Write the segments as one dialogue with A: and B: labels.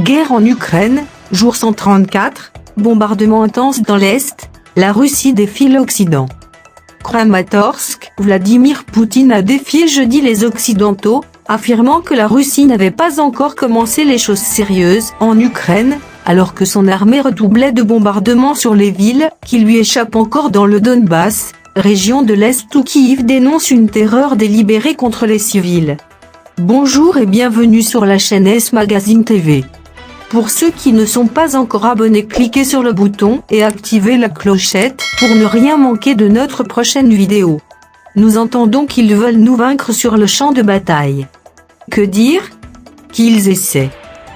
A: Guerre en Ukraine, jour 134, bombardement intense dans l'Est, la Russie défie l'Occident. Kramatorsk, Vladimir Poutine a défié jeudi les Occidentaux, affirmant que la Russie n'avait pas encore commencé les choses sérieuses en Ukraine, alors que son armée redoublait de bombardements sur les villes qui lui échappent encore dans le Donbass, région de l'Est où Kiev dénonce une terreur délibérée contre les civils. Bonjour et bienvenue sur la chaîne S Magazine TV. Pour ceux qui ne sont pas encore abonnés, cliquez sur le bouton et activez la clochette pour ne rien manquer de notre prochaine vidéo. Nous entendons qu'ils veulent nous vaincre sur le champ de bataille. Que dire? Qu'ils essaient.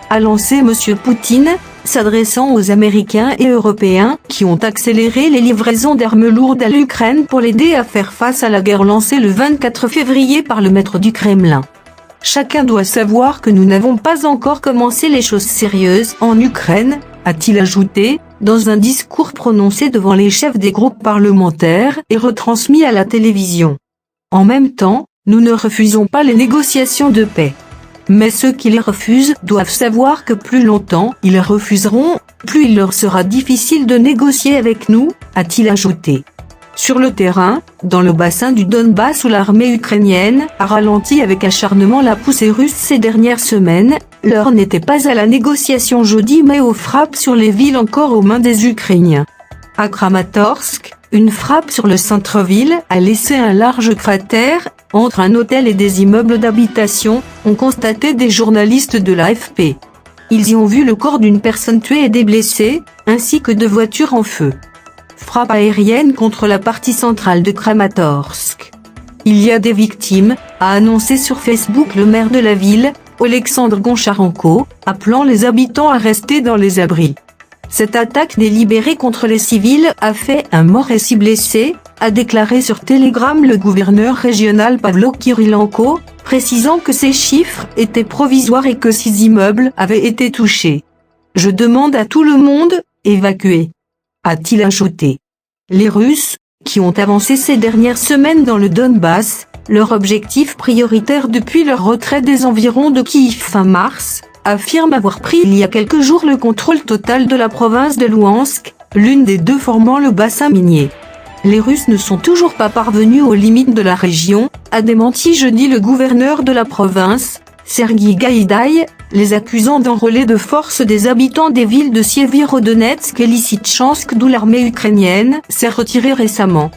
A: A lancé Monsieur Poutine, s'adressant aux Américains et Européens qui ont accéléré les livraisons d'armes lourdes à l'Ukraine pour l'aider à faire face à la guerre lancée le 24 février par le maître du Kremlin. Chacun doit savoir que nous n'avons pas encore commencé les choses sérieuses en Ukraine, a-t-il ajouté, dans un discours prononcé devant les chefs des groupes parlementaires et retransmis à la télévision. En même temps, nous ne refusons pas les négociations de paix. Mais ceux qui les refusent doivent savoir que plus longtemps ils refuseront, plus il leur sera difficile de négocier avec nous, a-t-il ajouté. Sur le terrain, dans le bassin du Donbass où l'armée ukrainienne a ralenti avec acharnement la poussée russe ces dernières semaines, l'heure n'était pas à la négociation jeudi mais aux frappes sur les villes encore aux mains des Ukrainiens. À Kramatorsk, une frappe sur le centre-ville a laissé un large cratère entre un hôtel et des immeubles d'habitation, ont constaté des journalistes de l'AFP. Ils y ont vu le corps d'une personne tuée et des blessés, ainsi que de voitures en feu. Frappe aérienne contre la partie centrale de Kramatorsk. Il y a des victimes, a annoncé sur Facebook le maire de la ville, Oleksandr Goncharenko, appelant les habitants à rester dans les abris. Cette attaque délibérée contre les civils a fait un mort et 6 blessés, a déclaré sur Telegram le gouverneur régional Pavlo Kyrylenko, précisant que ces chiffres étaient provisoires et que 6 immeubles avaient été touchés. Je demande à tout le monde, évacuer, a-t-il ajouté. Les Russes, qui ont avancé ces dernières semaines dans le Donbass, leur objectif prioritaire depuis leur retrait des environs de Kiev fin mars, affirment avoir pris il y a quelques jours le contrôle total de la province de Louhansk, l'une des deux formant le bassin minier. Les Russes ne sont toujours pas parvenus aux limites de la région, a démenti jeudi le gouverneur de la province, Sergueï Gaïdaï, les accusant d'enrôler de force des habitants des villes de Sievierodonetsk et Lysychansk d'où l'armée ukrainienne s'est retirée récemment.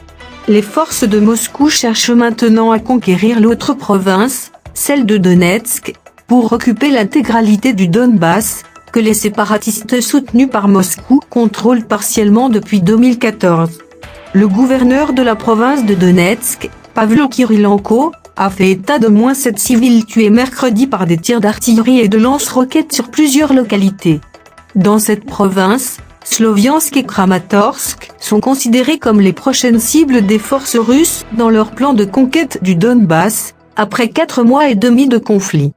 A: Les forces de Moscou cherchent maintenant à conquérir l'autre province, celle de Donetsk, pour occuper l'intégralité du Donbass, que les séparatistes soutenus par Moscou contrôlent partiellement depuis 2014. Le gouverneur de la province de Donetsk, Pavlo Kyrylenko, a fait état de moins 7 civils tués mercredi par des tirs d'artillerie et de lance-roquettes sur plusieurs localités. Dans cette province, Sloviansk et Kramatorsk sont considérés comme les prochaines cibles des forces russes dans leur plan de conquête du Donbass, après 4 mois et demi de conflit.